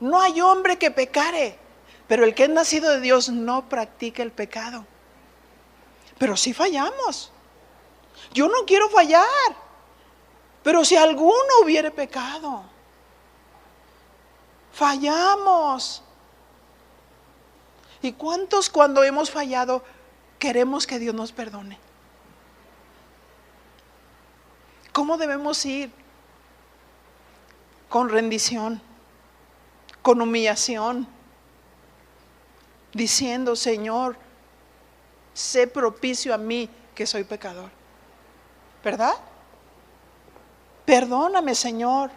No hay hombre que pecare, pero el que es nacido de Dios no practica el pecado. Pero sí fallamos. Yo no quiero fallar, pero si alguno hubiere pecado, fallamos. ¿Y cuántos cuando hemos fallado queremos que Dios nos perdone? ¿Cómo debemos ir? Con rendición, con humillación, diciendo, Señor, sé propicio a mí que soy pecador. ¿Verdad? Perdóname, Señor.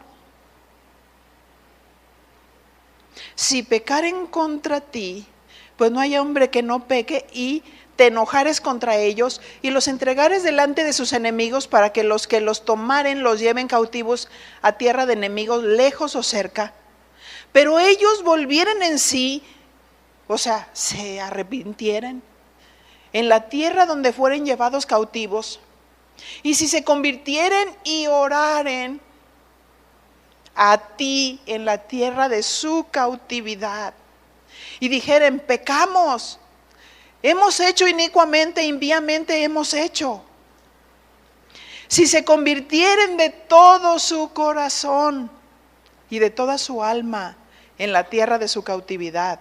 Si pecaren contra ti, pues no hay hombre que no peque, y te enojares contra ellos y los entregares delante de sus enemigos, para que los tomaren los lleven cautivos a tierra de enemigos, lejos o cerca. Pero ellos volvieren en sí, o sea, se arrepintieran en la tierra donde fueren llevados cautivos, y si se convirtieren y oraren a ti en la tierra de su cautividad, y dijeren, pecamos, hemos hecho inicuamente, impíamente hemos hecho. Si se convirtieren de todo su corazón y de toda su alma en la tierra de su cautividad,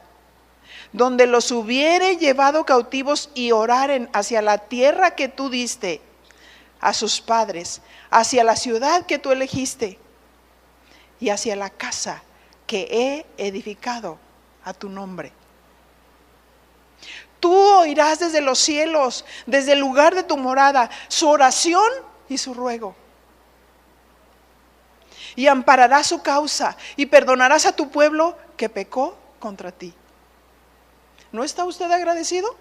donde los hubiere llevado cautivos, y oraren hacia la tierra que tú diste a sus padres, hacia la ciudad que tú elegiste, y hacia la casa que he edificado a tu nombre, tú oirás desde los cielos, desde el lugar de tu morada, su oración y su ruego, y ampararás su causa, y perdonarás a tu pueblo que pecó contra ti. ¿No está usted agradecido?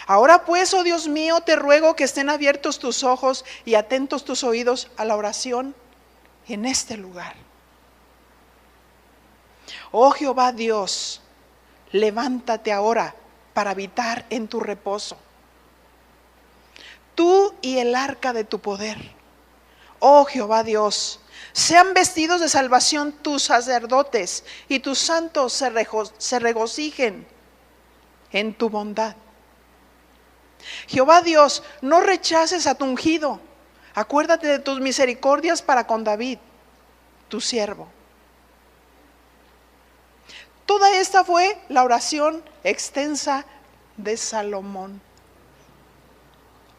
Ahora pues, oh Dios mío, te ruego que estén abiertos tus ojos y atentos tus oídos a la oración en este lugar. Oh Jehová Dios, levántate ahora para habitar en tu reposo, tú y el arca de tu poder. Oh Jehová Dios, sean vestidos de salvación tus sacerdotes, y tus santos se regocijen en tu bondad. Jehová Dios, no rechaces a tu ungido. Acuérdate de tus misericordias para con David, tu siervo. Toda esta fue la oración extensa de Salomón.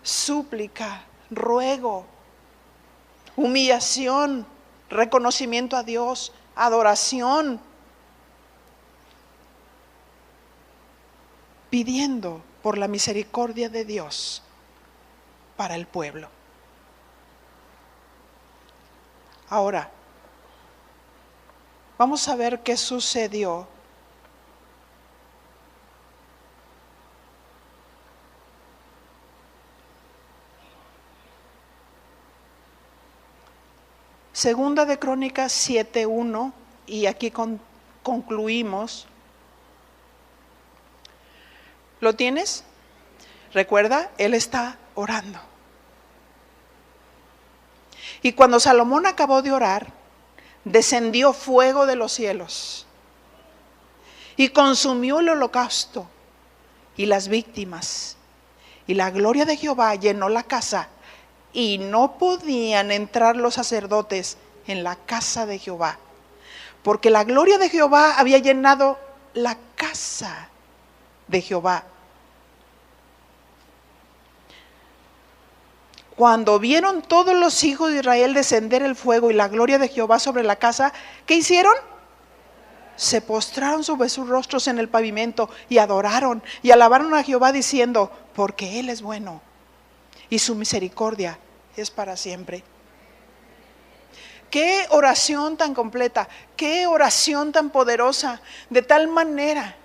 Súplica, ruego, humillación, reconocimiento a Dios, adoración, pidiendo por la misericordia de Dios para el pueblo. Ahora, vamos a ver qué sucedió Segunda de Crónicas 7:1, y aquí concluimos. ¿Lo tienes? Recuerda, él está orando. Y cuando Salomón acabó de orar, descendió fuego de los cielos y consumió el holocausto y las víctimas. Y la gloria de Jehová llenó la casa, y no podían entrar los sacerdotes en la casa de Jehová, porque la gloria de Jehová había llenado la casa de Jehová. Cuando vieron todos los hijos de Israel descender el fuego y la gloria de Jehová sobre la casa, ¿qué hicieron? Se postraron sobre sus rostros en el pavimento y adoraron y alabaron a Jehová diciendo, porque Él es bueno y su misericordia es para siempre. Qué oración tan completa, qué oración tan poderosa, de tal manera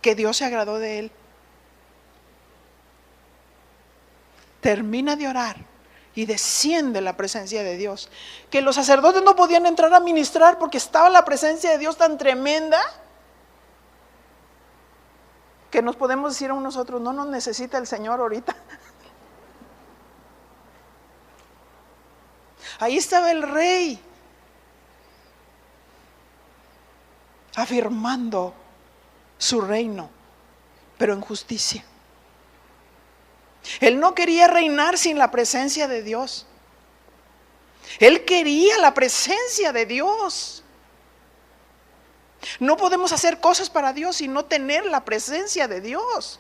que Dios se agradó de él. Termina de orar y desciende la presencia de Dios, que los sacerdotes no podían entrar a ministrar porque estaba la presencia de Dios tan tremenda, que nos podemos decir a nosotros, no nos necesita el Señor ahorita. Ahí estaba el rey, afirmando su reino, pero en justicia. Él no quería reinar sin la presencia de Dios. Él quería la presencia de Dios. No podemos hacer cosas para Dios y no tener la presencia de Dios.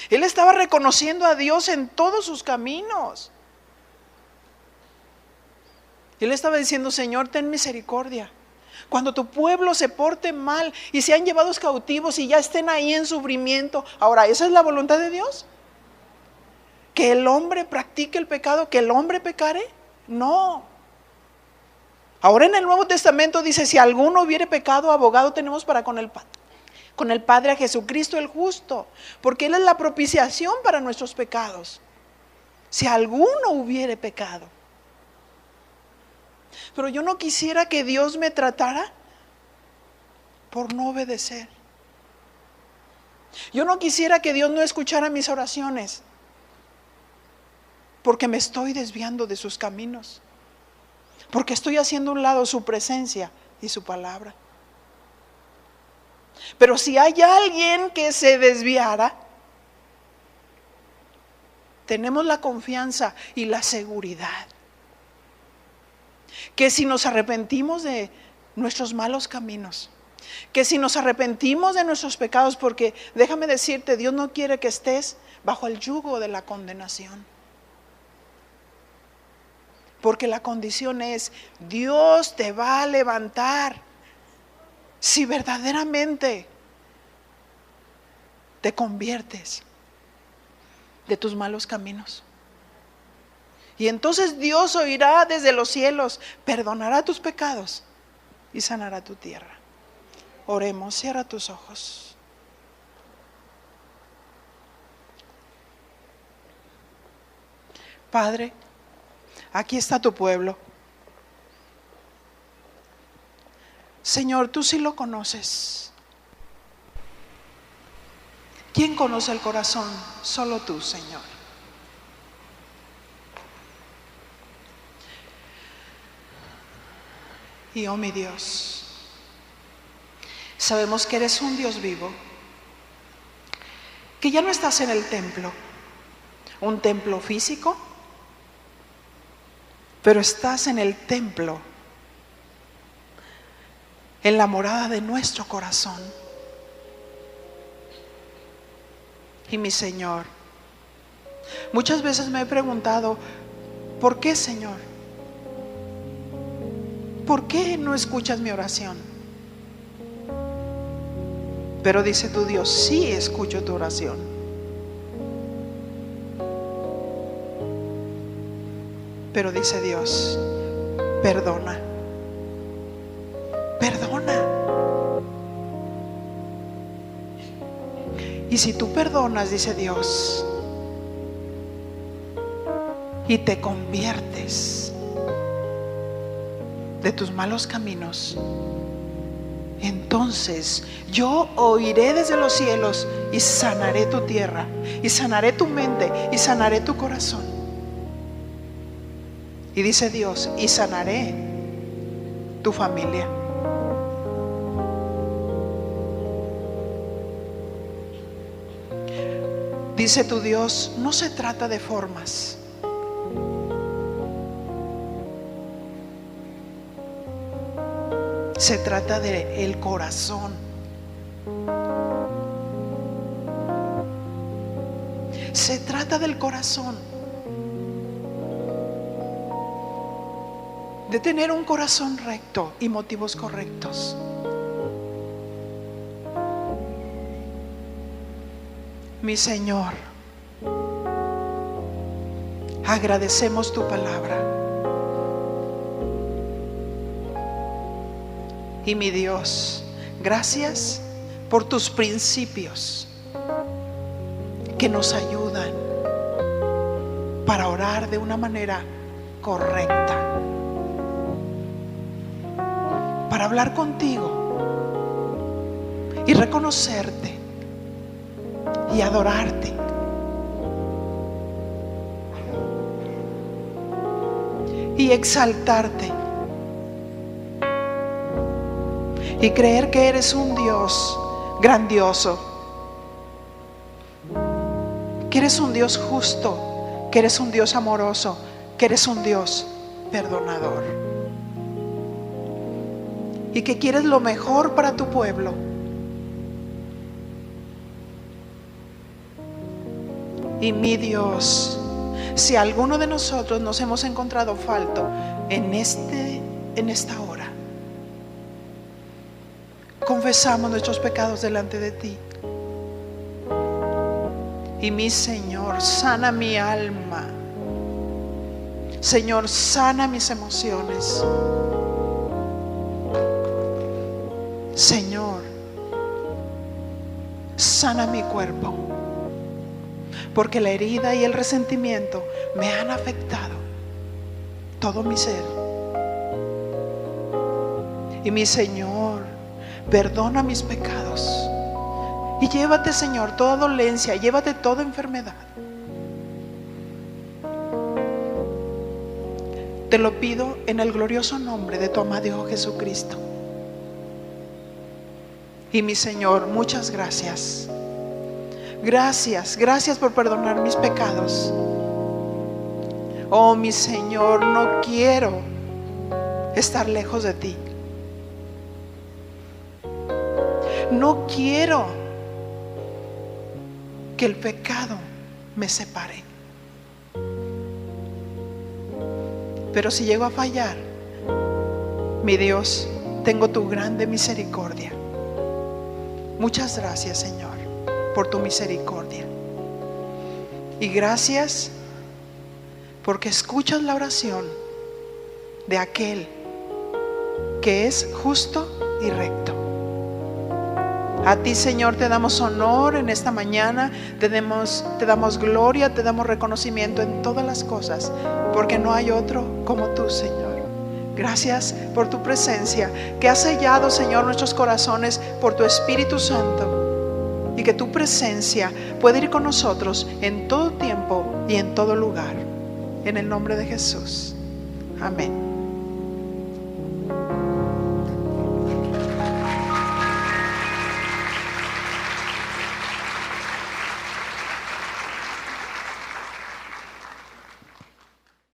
Él estaba reconociendo a Dios en todos sus caminos. Él estaba diciendo, Señor, ten misericordia. Cuando tu pueblo se porte mal y sean llevados cautivos y ya estén ahí en sufrimiento. Ahora, ¿esa es la voluntad de Dios? ¿Que el hombre practique el pecado? ¿Que el hombre pecare? No. Ahora en el Nuevo Testamento dice, si alguno hubiere pecado, abogado tenemos para con el Padre, a Jesucristo el justo, porque Él es la propiciación para nuestros pecados. Si alguno hubiere pecado. Pero yo no quisiera que Dios me tratara por no obedecer. Yo no quisiera que Dios no escuchara mis oraciones porque me estoy desviando de sus caminos, porque estoy haciendo a un lado su presencia y su palabra. Pero si hay alguien que se desviara, tenemos la confianza y la seguridad que si nos arrepentimos de nuestros malos caminos, que si nos arrepentimos de nuestros pecados, porque déjame decirte, Dios no quiere que estés bajo el yugo de la condenación. Porque la condición es, Dios te va a levantar si verdaderamente te conviertes de tus malos caminos. Y entonces Dios oirá desde los cielos, perdonará tus pecados y sanará tu tierra. Oremos, cierra tus ojos. Padre, aquí está tu pueblo. Señor, tú sí lo conoces. ¿Quién conoce el corazón? Solo tú, Señor. Y oh mi Dios, sabemos que eres un Dios vivo, que ya no estás en el templo, un templo físico, pero estás en el templo, en la morada de nuestro corazón. Y mi Señor, muchas veces me he preguntado, ¿por qué, Señor? ¿Por qué no escuchas mi oración? Pero dice tu Dios, sí escucho tu oración. Pero dice Dios, perdona. Perdona. Y si tú perdonas, dice Dios, y te conviertes de tus malos caminos, entonces yo oiré desde los cielos y sanaré tu tierra, y sanaré tu mente, y sanaré tu corazón. Y dice Dios, y sanaré tu familia. Dice tu Dios, no se trata de formas. Se trata de el corazón. Se trata del corazón. De tener un corazón recto y motivos correctos. Mi Señor, agradecemos tu palabra. Y mi Dios, gracias por tus principios que nos ayudan para orar de una manera correcta, para hablar contigo y reconocerte y adorarte. Y exaltarte. Y creer que eres un Dios grandioso. Que eres un Dios justo. Que eres un Dios amoroso. Que eres un Dios perdonador. Y que quieres lo mejor para tu pueblo. Y mi Dios, si alguno de nosotros nos hemos encontrado falto en esta hora, confesamos nuestros pecados delante de ti. Y mi Señor, sana mi alma. Señor, sana mis emociones. Señor, sana mi cuerpo. Porque la herida y el resentimiento me han afectado todo mi ser. Y mi Señor, perdona mis pecados. Y llévate, Señor, toda dolencia, llévate toda enfermedad. Te lo pido en el glorioso nombre de tu amado Hijo Jesucristo. Y mi Señor, muchas gracias. Gracias por perdonar mis pecados. Oh, mi Señor, no quiero estar lejos de ti. No quiero que el pecado me separe. Pero si llego a fallar, mi Dios, tengo tu grande misericordia. Muchas gracias, Señor, por tu misericordia. Y gracias porque escuchas la oración de aquel que es justo y recto. A ti, Señor, te damos honor en esta mañana, te damos gloria, te damos reconocimiento en todas las cosas, porque no hay otro como tú, Señor. Gracias por tu presencia que ha sellado, Señor, nuestros corazones por tu Espíritu Santo, y que tu presencia puede ir con nosotros en todo tiempo y en todo lugar. En el nombre de Jesús. Amén.